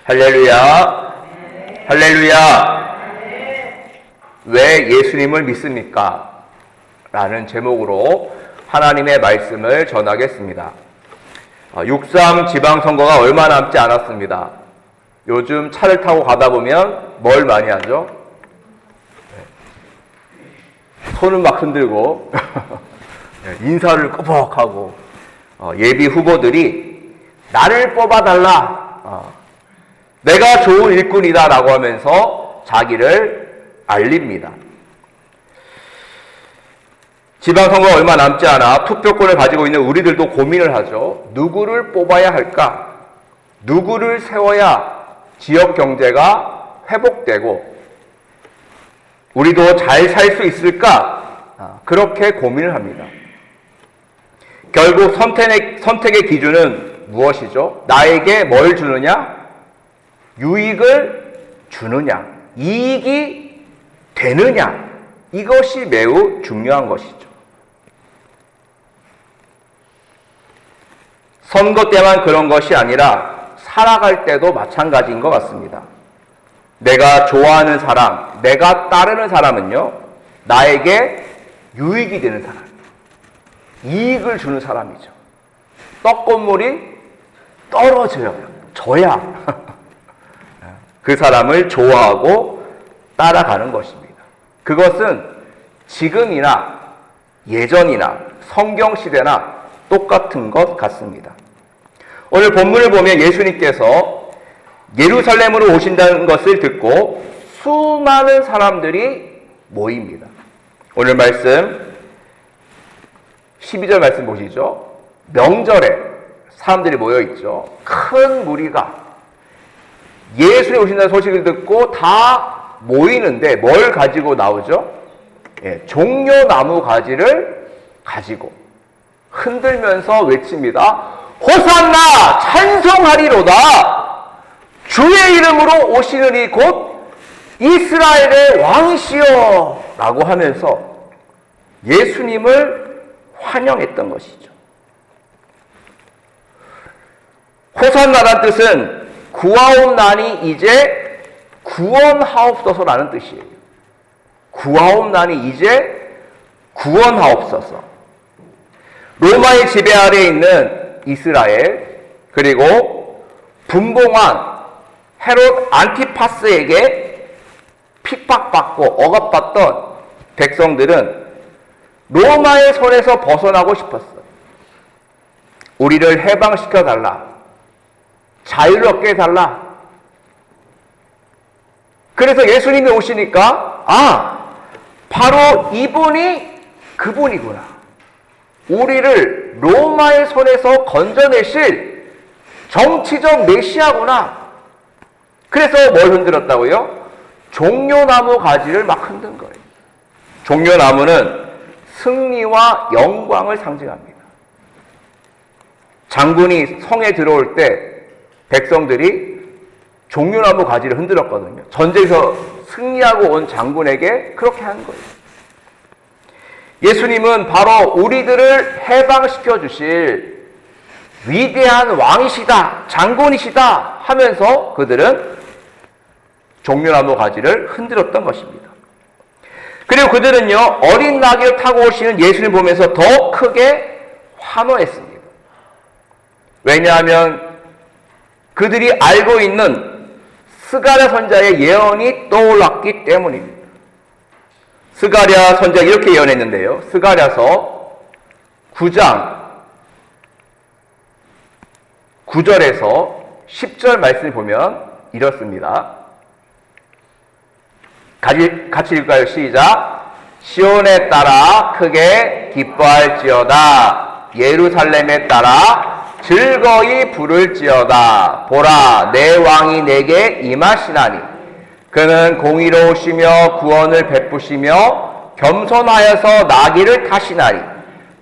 할렐루야. 할렐루야. 왜 예수님을 믿습니까? 라는 제목으로 하나님의 말씀을 전하겠습니다. 6.3 지방선거가 얼마 남지 않았습니다. 요즘 차를 타고 가다 보면 뭘 많이 하죠? 손을 막 흔들고 인사를 꾸벅하고 예비 후보들이 나를 뽑아달라, 내가 좋은 일꾼이다 라고 하면서 자기를 알립니다. 지방선거가 얼마 남지 않아 투표권을 가지고 있는 우리들도 고민을 하죠. 누구를 뽑아야 할까? 누구를 세워야 지역 경제가 회복되고 우리도 잘 살 수 있을까? 그렇게 고민을 합니다. 결국 선택의 기준은 무엇이죠? 나에게 뭘 주느냐? 유익을 주느냐? 이익이 되느냐? 이것이 매우 중요한 것이죠. 선거 때만 그런 것이 아니라 살아갈 때도 마찬가지인 것 같습니다. 내가 좋아하는 사람, 내가 따르는 사람은요, 나에게 유익이 되는 사람, 이익을 주는 사람이죠. 떡고물이 떨어져야 그 사람을 좋아하고 따라가는 것입니다. 그것은 지금이나 예전이나 성경시대나 똑같은 것 같습니다. 오늘 본문을 보면 예수님께서 예루살렘으로 오신다는 것을 듣고 수많은 사람들이 모입니다. 오늘 말씀 12절 말씀 보시죠. 명절에 사람들이 모여있죠. 큰 무리가 예수님 오신다는 소식을 듣고 다 모이는데 뭘 가지고 나오죠? 종려나무 가지를 가지고 흔들면서 외칩니다. 호산나 찬송하리로다. 주의 이름으로 오시는 이 곧 이스라엘의 왕이시여 라고 하면서 예수님을 환영했던 것이죠. 호산나라는 뜻은 구하옵나니 이제 구원하옵소서라는 뜻이에요. 구하옵나니 이제 구원하옵소서. 로마의 지배 아래에 있는 이스라엘, 그리고 분봉한 헤롯 안티파스에게 핍박받고 억압받던 백성들은 로마의 손에서 벗어나고 싶었어요. 우리를 해방시켜달라. 자유롭게 해달라. 그래서 예수님이 오시니까 바로 이분이 그분이구나. 우리를 로마의 손에서 건져내실 정치적 메시아구나. 그래서 뭘 흔들었다고요? 종려나무 가지를 막 흔든 거예요. 종려나무는 승리와 영광을 상징합니다. 장군이 성에 들어올 때 백성들이 종려나무 가지를 흔들었거든요. 전쟁에서 승리하고 온 장군에게 그렇게 한 거예요. 예수님은 바로 우리들을 해방시켜 주실 위대한 왕이시다, 장군이시다 하면서 그들은 종려나무 가지를 흔들었던 것입니다. 그리고 그들은요, 어린 나귀를 타고 오시는 예수님 보면서 더 크게 환호했습니다. 왜냐하면 그들이 알고 있는 스가랴 선지자의 예언이 떠올랐기 때문입니다. 스가랴 선지자가 이렇게 예언했는데요. 스가랴서 9장 9절에서 10절 말씀을 보면 이렇습니다. 같이 읽을까요? 시작. 시온에 따라 크게 기뻐할지어다. 예루살렘에 따라 즐거이 부를지어다. 보라, 내 왕이 내게 임하시나니 그는 공의로우시며 구원을 베푸시며 겸손하여서 나귀를 타시나니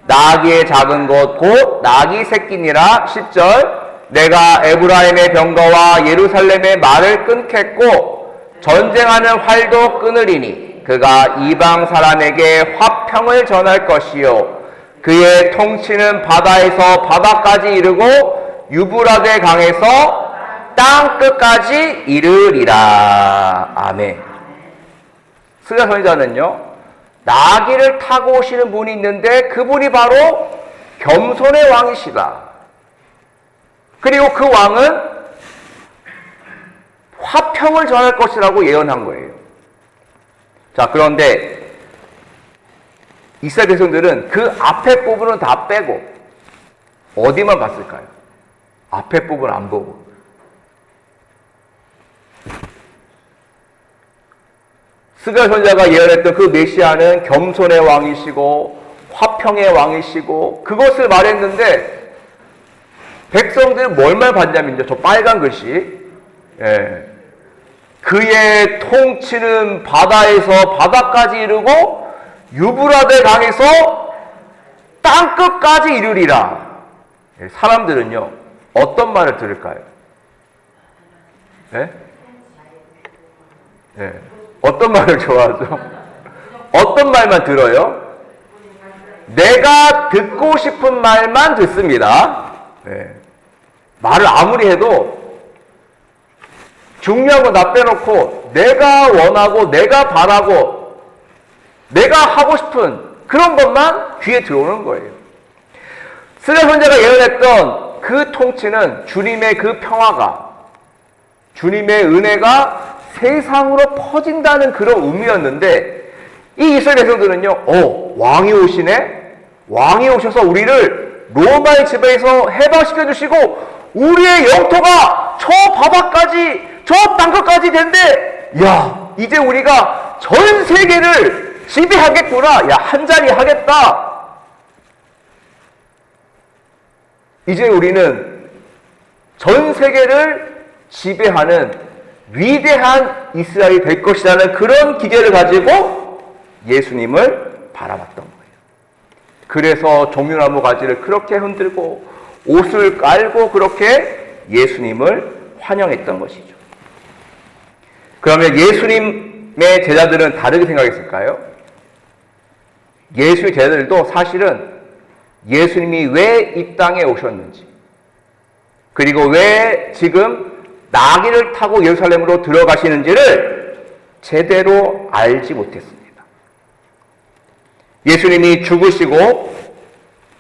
나귀의 작은 것 곧 나귀 새끼니라. 10절. 내가 에브라임의 병거와 예루살렘의 말을 끊겠고 전쟁하는 활도 끊으리니 그가 이방 사람에게 화평을 전할 것이요 그의 통치는 바다에서 바다까지 이르고 유브라데 강에서 땅 끝까지 이르리라. 아멘. 스가 선지자는요, 나귀를 타고 오시는 분이 있는데 그분이 바로 겸손의 왕이시다. 그리고 그 왕은 화평을 전할 것이라고 예언한 거예요. 자, 그런데 이스라엘 백성들은 그 앞에 부분은 다 빼고 어디만 봤을까요? 앞에 부분 안 보고. 스가 선지자가 예언했던 그 메시아는 겸손의 왕이시고 화평의 왕이시고 그것을 말했는데 백성들은 뭘만 봤냐면요, 저 빨간 글씨, 예. 그의 통치는 바다에서 바다까지 이르고 유브라데 강에서 땅 끝까지 이르리라. 예. 사람들은요, 어떤 말을 들을까요? 예? 예. 어떤 말을 좋아하죠? 어떤 말만 들어요? 내가 듣고 싶은 말만 듣습니다. 네. 말을 아무리 해도 중요한 거 다 빼놓고 내가 원하고 내가 바라고 내가 하고 싶은 그런 것만 귀에 들어오는 거예요. 스가 선지자가 예언했던 그 통치는 주님의 그 평화가, 주님의 은혜가 세상으로 퍼진다는 그런 의미였는데, 이 이스라엘 백성들은요, 왕이 오시네? 왕이 오셔서 우리를 로마의 지배에서 해방시켜 주시고 우리의 영토가 저 바다까지, 저 땅끝까지 된대. 야, 이제 우리가 전 세계를 지배하겠구나. 야, 한 자리 하겠다. 이제 우리는 전 세계를 지배하는 위대한 이스라엘이 될 것이라는 그런 기대를 가지고 예수님을 바라봤던 거예요. 그래서 종려나무 가지를 그렇게 흔들고 옷을 깔고 그렇게 예수님을 환영했던 것이죠. 그러면 예수님의 제자들은 다르게 생각했을까요? 예수의 제자들도 사실은 예수님이 왜 이 땅에 오셨는지, 그리고 왜 지금 나귀를 타고 예루살렘으로 들어가시는지를 제대로 알지 못했습니다. 예수님이 죽으시고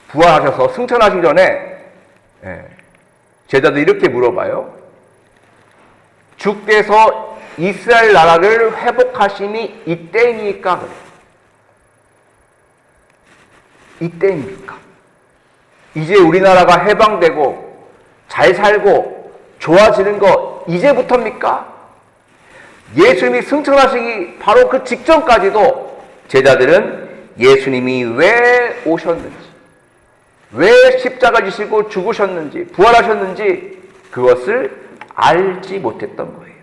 부활하셔서 승천하시기 전에 제자들이 이렇게 물어봐요. 주께서 이스라엘 나라를 회복하심이 이때입니까? 그래요. 이때입니까? 이제 우리나라가 해방되고 잘 살고 좋아지는 거 이제부터입니까? 예수님이 승천하시기 바로 그 직전까지도 제자들은 예수님이 왜 오셨는지, 왜 십자가 지시고 죽으셨는지, 부활하셨는지 그것을 알지 못했던 거예요.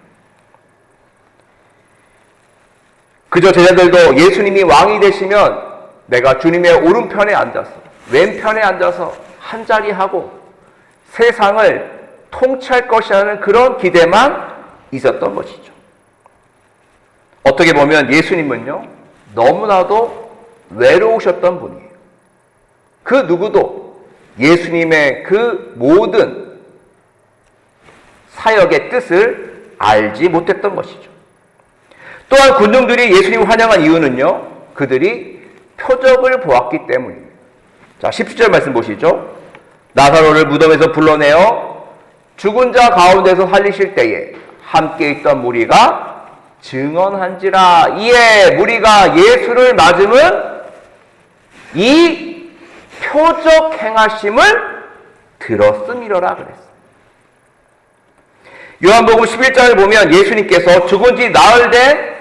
그저 제자들도 예수님이 왕이 되시면 내가 주님의 오른편에 앉아서, 왼편에 앉아서 한자리 하고 세상을 통치할 것이라는 그런 기대만 있었던 것이죠. 어떻게 보면 예수님은요, 너무나도 외로우셨던 분이에요. 그 누구도 예수님의 그 모든 사역의 뜻을 알지 못했던 것이죠. 또한 군중들이 예수님을 환영한 이유는요, 그들이 표적을 보았기 때문입니다. 자, 17절 말씀 보시죠. 나사로를 무덤에서 불러내어 죽은 자 가운데서 살리실 때에 함께 있던 무리가 증언한지라. 이에 무리가 예수를 맞음은 이 표적 행하심을 들었음이로라 그랬어요. 요한복음 11장을 보면 예수님께서 죽은 지 나흘 된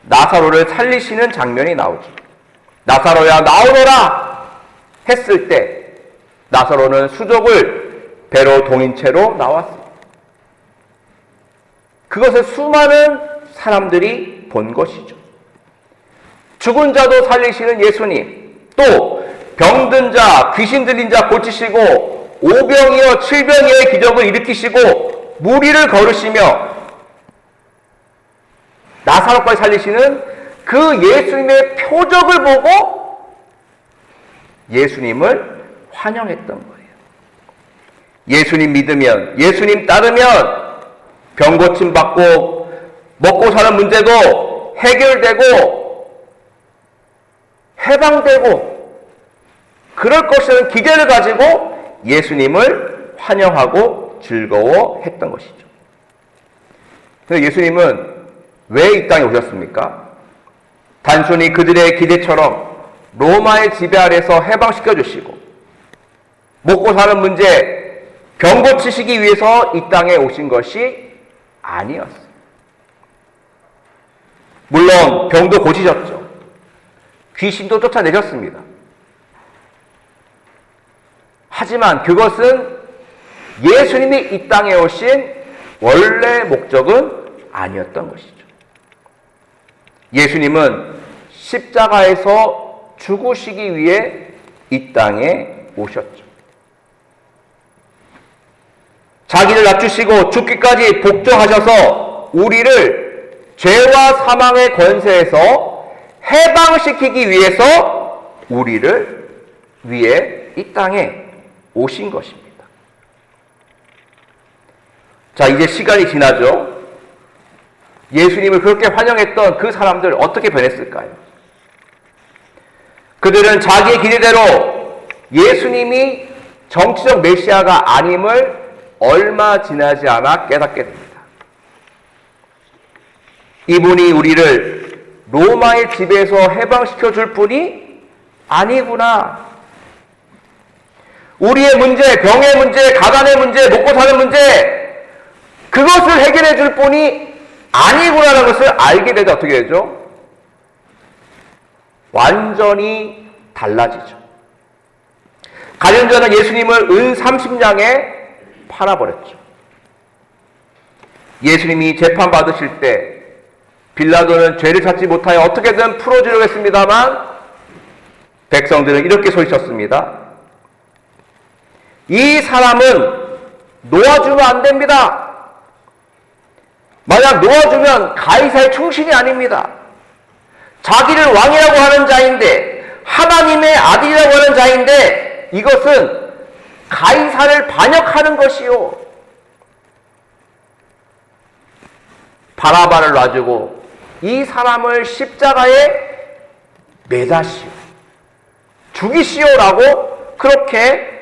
나사로를 살리시는 장면이 나오죠. 나사로야 나오너라 했을 때 나사로는 수족을 배로 동인 채로 나왔습니다. 그것을 수많은 사람들이 본 것이죠. 죽은 자도 살리시는 예수님, 또 병든 자, 귀신 들린 자 고치시고 오병이어 칠병이어의 기적을 일으키시고 무리를 거르시며 나사로까지 살리시는 그 예수님의 표적을 보고 예수님을 환영했던 거예요. 예수님 믿으면, 예수님 따르면 병 고침 받고 먹고 사는 문제도 해결되고 해방되고 그럴 것이라는 기대를 가지고 예수님을 환영하고 즐거워했던 것이죠. 그런데 예수님은 왜 이 땅에 오셨습니까? 단순히 그들의 기대처럼 로마의 지배 아래서 해방시켜 주시고 먹고 사는 문제 병 고치시기 위해서 이 땅에 오신 것이 아니었어요. 물론 병도 고치셨죠. 귀신도 쫓아내셨습니다. 하지만 그것은 예수님이 이 땅에 오신 원래 목적은 아니었던 것이죠. 예수님은 십자가에서 죽으시기 위해 이 땅에 오셨죠. 자기를 낮추시고 죽기까지 복종하셔서 우리를 죄와 사망의 권세에서 해방시키기 위해서 우리를 위해 이 땅에 오신 것입니다. 자, 이제 시간이 지나죠. 예수님을 그렇게 환영했던 그 사람들 어떻게 변했을까요? 그들은 자기의 기대대로 예수님이 정치적 메시아가 아님을 얼마 지나지 않아 깨닫게 됩니다. 이분이 우리를 로마의 지배에서 해방시켜 줄 분이 아니구나. 우리의 문제, 병의 문제, 가난의 문제, 먹고 사는 문제, 그것을 해결해 줄 분이 아니구나라는 것을 알게 되자 어떻게 되죠? 완전히 달라지죠. 가련자는 예수님을 은 30냥에 팔아버렸죠. 예수님이 재판받으실 때 빌라도는 죄를 찾지 못하여 어떻게든 풀어주려고 했습니다만 백성들은 이렇게 소리쳤습니다. 이 사람은 놓아주면 안 됩니다. 만약 놓아주면 가이사의 충신이 아닙니다. 자기를 왕이라고 하는 자인데 하나님의 아들이라고 하는 자인데 이것은 가이사를 반역하는 것이요. 바라바를 놔주고 이 사람을 십자가에 매다시오. 죽이시오라고 그렇게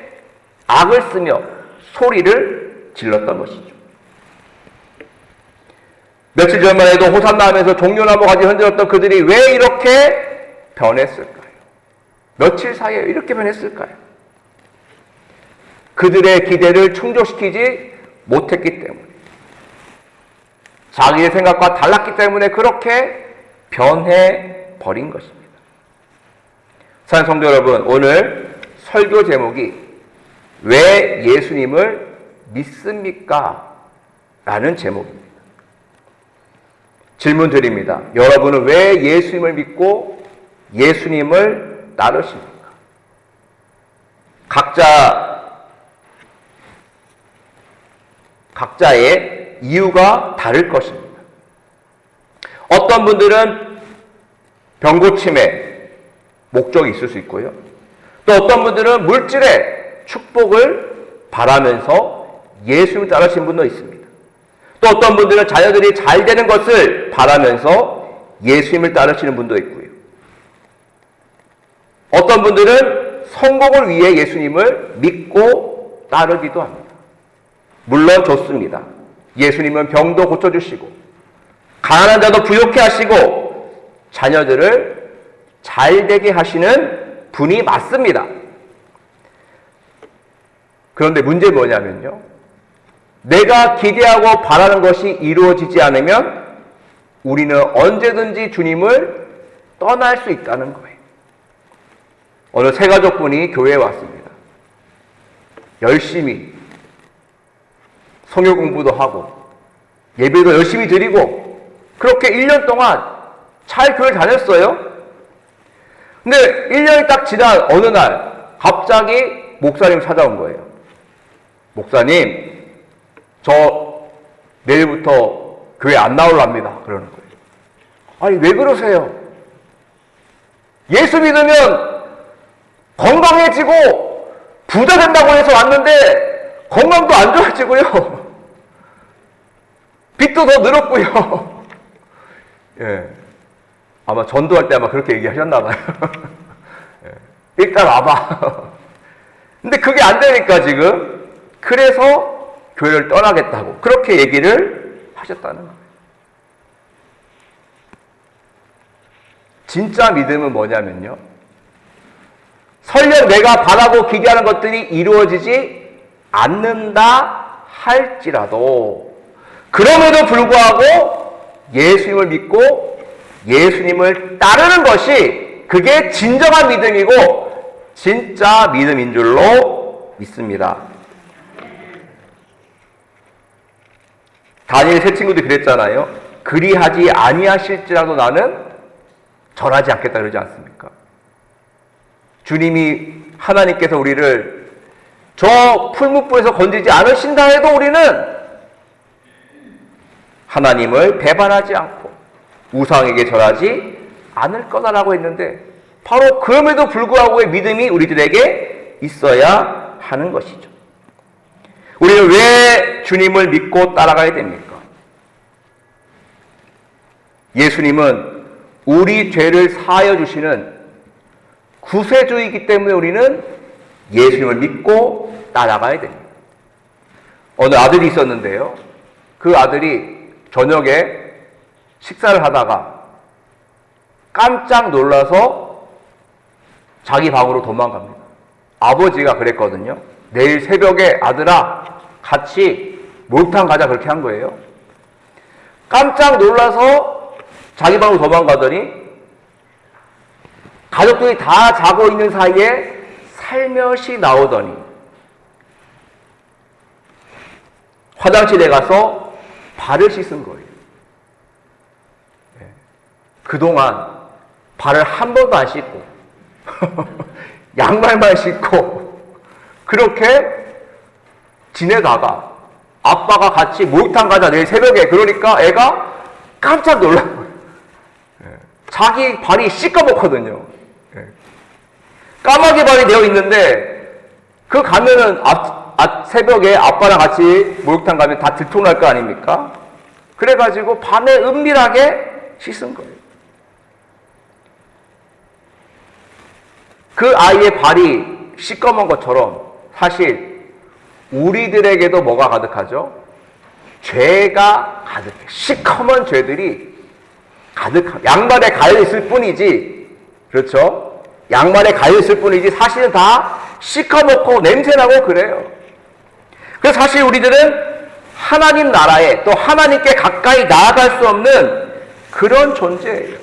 악을 쓰며 소리를 질렀던 것이죠. 며칠 전만 해도 호산나 하면서 종려나무 가지 흔들었던 그들이 왜 이렇게 변했을까요? 며칠 사이에 이렇게 변했을까요? 그들의 기대를 충족시키지 못했기 때문에, 자기의 생각과 달랐기 때문에 그렇게 변해버린 것입니다. 사랑하는 성도 여러분, 오늘 설교 제목이 왜 예수님을 믿습니까? 라는 제목입니다. 질문 드립니다. 여러분은 왜 예수님을 믿고 예수님을 따르십니까? 각자의 이유가 다를 것입니다. 어떤 분들은 병고침에 목적이 있을 수 있고요. 또 어떤 분들은 물질의 축복을 바라면서 예수님을 따르시는 분도 있습니다. 또 어떤 분들은 자녀들이 잘 되는 것을 바라면서 예수님을 따르시는 분도 있고요. 어떤 분들은 성공을 위해 예수님을 믿고 따르기도 합니다. 물론 좋습니다. 예수님은 병도 고쳐주시고 가난한 자도 부욕해 하시고 자녀들을 잘 되게 하시는 분이 맞습니다. 그런데 문제는 뭐냐면요, 내가 기대하고 바라는 것이 이루어지지 않으면 우리는 언제든지 주님을 떠날 수 있다는 거예요. 어느 세 가족분이 교회에 왔습니다. 열심히 성경 공부도 하고 예배도 열심히 드리고 그렇게 1년 동안 잘 교회 다녔어요. 근데 1년이 딱 지난 어느 날 갑자기 목사님 찾아온 거예요. 목사님, 저 내일부터 교회 안 나오랍니다. 그러는 거예요. 아니, 왜 그러세요? 예수 믿으면 건강해지고 부자 된다고 해서 왔는데 건강도 안 좋아지고요. 빚도 더 늘었고요. 예. 아마 전도할 때 아마 그렇게 얘기하셨나 봐요. 예. 일단 와봐. 근데 그게 안 되니까 지금 그래서 교회를 떠나겠다고 그렇게 얘기를 하셨다는 거예요. 진짜 믿음은 뭐냐면요. 설령 내가 바라고 기대하는 것들이 이루어지지 않는다 할지라도 그럼에도 불구하고 예수님을 믿고 예수님을 따르는 것이 그게 진정한 믿음이고 진짜 믿음인 줄로 믿습니다. 다니엘 세 친구들이 그랬잖아요. 그리하지 아니하실지라도 나는 절하지 않겠다 그러지 않습니까? 주님이 하나님께서 우리를 저 풀무불에서 건지지 않으신다 해도 우리는 하나님을 배반하지 않고 우상에게 절하지 않을 거다라고 했는데 바로 그럼에도 불구하고의 믿음이 우리들에게 있어야 하는 것이죠. 우리는 왜 주님을 믿고 따라가야 됩니까? 예수님은 우리 죄를 사하여 주시는 구세주이기 때문에 우리는 예수님을 믿고 따라가야 됩니다. 어느 아들이 있었는데요. 그 아들이 저녁에 식사를 하다가 깜짝 놀라서 자기 방으로 도망갑니다. 아버지가 그랬거든요. 내일 새벽에 아들아 같이 목욕탕 가자 그렇게 한 거예요. 깜짝 놀라서 자기 방으로 도망가더니 가족들이 다 자고 있는 사이에 살며시 나오더니 화장실에 가서 발을 씻은 거예요. 그동안 발을 한 번도 안 씻고 양말만 신고 그렇게 지내다가 아빠가 같이 목욕탕 가자 내일 새벽에 그러니까 애가 깜짝 놀란 거예요. 자기 발이 시꺼멓거든요. 까마귀 발이 되어 있는데 그 가면은 새벽에 아빠랑 같이 목욕탕 가면 다 들통날 거 아닙니까? 그래가지고 밤에 은밀하게 씻은 거예요. 그 아이의 발이 시꺼먼 것처럼 사실 우리들에게도 뭐가 가득하죠? 죄가 가득해. 시커먼 죄들이 가득하. 양말에 가여 있을 뿐이지, 그렇죠? 양말에 가여 있을 뿐이지 사실은 다 시커멓고 냄새나고 그래요. 그래서 사실 우리들은 하나님 나라에 또 하나님께 가까이 나아갈 수 없는 그런 존재예요.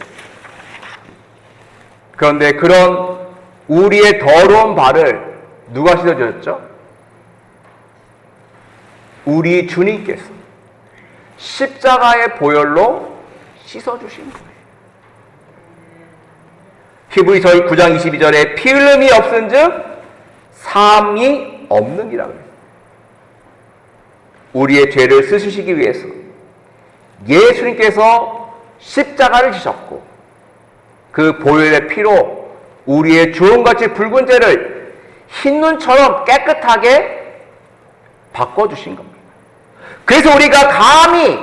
그런데 그런 우리의 더러운 발을 누가 씻어주셨죠? 우리 주님께서 십자가의 보혈로 씻어주신 거예요. 히브리서 9장 22절에 피 흘림이 없은즉 사함이 없느니라 그래요. 우리의 죄를 쓰시기 위해서 예수님께서 십자가를 지셨고 그 보혈의 피로 우리의 주홍같이 붉은 죄를 흰눈처럼 깨끗하게 바꿔주신 겁니다. 그래서 우리가 감히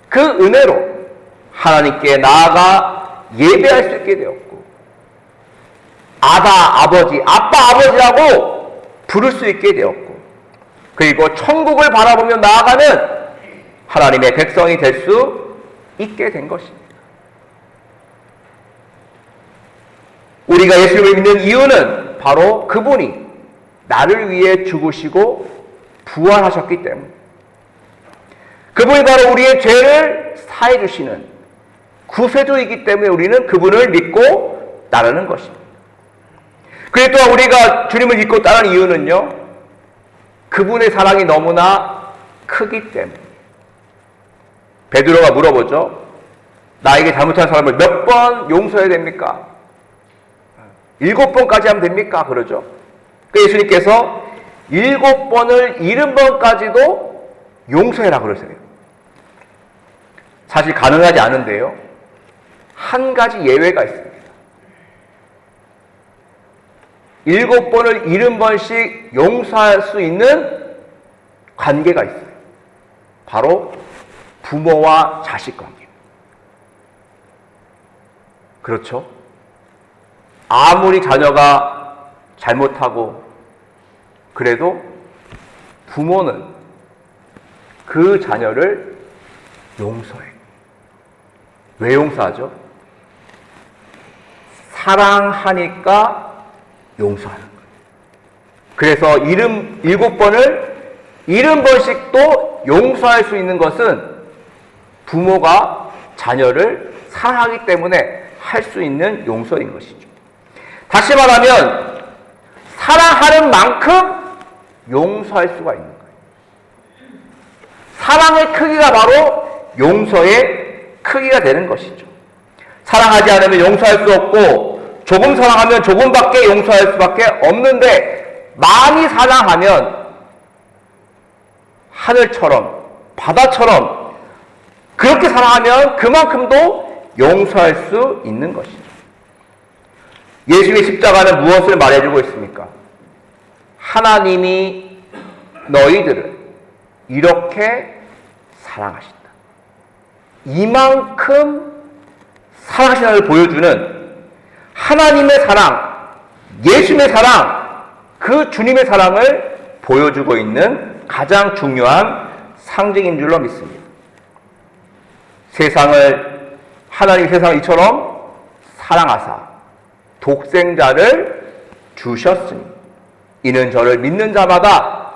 그 은혜로 하나님께 나아가 예배할 수 있게 되었고 아버지, 아빠 아버지라고 부를 수 있게 되었고 그리고 천국을 바라보며 나아가는 하나님의 백성이 될 수 있게 된 것입니다. 우리가 예수님을 믿는 이유는 바로 그분이 나를 위해 죽으시고 부활하셨기 때문에 그분이 바로 우리의 죄를 사해 주시는 구세주이기 때문에 우리는 그분을 믿고 따르는 것입니다. 그리고 또한 우리가 주님을 믿고 따르는 이유는요, 그분의 사랑이 너무나 크기 때문에. 베드로가 물어보죠. 나에게 잘못한 사람을 몇 번 용서해야 됩니까? 7번까지 하면 됩니까? 그러죠. 그 예수님께서 7번을 70번까지도 용서해라 그러세요. 사실 가능하지 않은데요. 한 가지 예외가 있습니다. 7번을 70번씩 용서할 수 있는 관계가 있어요. 바로 부모와 자식 관계. 그렇죠? 아무리 자녀가 잘못하고 그래도 부모는 그 자녀를 용서해. 왜 용서하죠? 사랑하니까 용서하는 거예요. 그래서 7번을 70번씩도 용서할 수 있는 것은 부모가 자녀를 사랑하기 때문에 할 수 있는 용서인 것이죠. 다시 말하면 사랑하는 만큼 용서할 수가 있는 거예요. 사랑의 크기가 바로 용서의 크기가 되는 것이죠. 사랑하지 않으면 용서할 수 없고 조금 사랑하면 조금밖에 용서할 수밖에 없는데 많이 사랑하면 하늘처럼 바다처럼 그렇게 사랑하면 그만큼도 용서할 수 있는 것이죠. 예수의 십자가는 무엇을 말해주고 있습니까? 하나님이 너희들을 이렇게 사랑하신다. 이만큼 사랑하시는 것을 보여주는 하나님의 사랑, 예수님의 사랑, 그 주님의 사랑을 보여주고 있는 가장 중요한 상징인 줄로 믿습니다. 하나님 세상을 이처럼 사랑하사 독생자를 주셨으니 이는 저를 믿는 자마다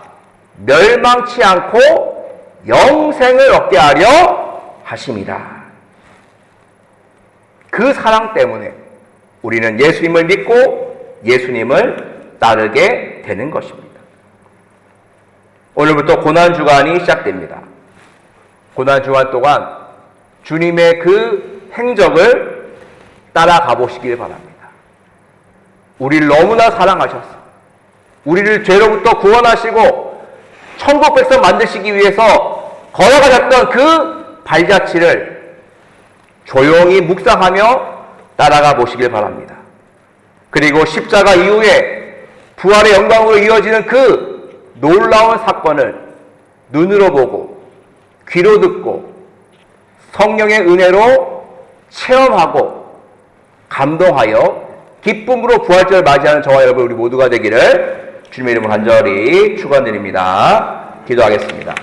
멸망치 않고 영생을 얻게 하려 하심이라. 그 사랑 때문에 우리는 예수님을 믿고 예수님을 따르게 되는 것입니다. 오늘부터 고난주간이 시작됩니다. 고난주간 동안 주님의 그 행적을 따라가 보시길 바랍니다. 우리를 너무나 사랑하셔서 우리를 죄로부터 구원하시고 천국 백성 만드시기 위해서 걸어가셨던 그 발자취를 조용히 묵상하며 따라가 보시길 바랍니다. 그리고 십자가 이후에 부활의 영광으로 이어지는 그 놀라운 사건을 눈으로 보고 귀로 듣고 성령의 은혜로 체험하고 감동하여 기쁨으로 부활절을 맞이하는 저와 여러분 우리 모두가 되기를 주님의 이름으로 간절히 축원드립니다. 기도하겠습니다.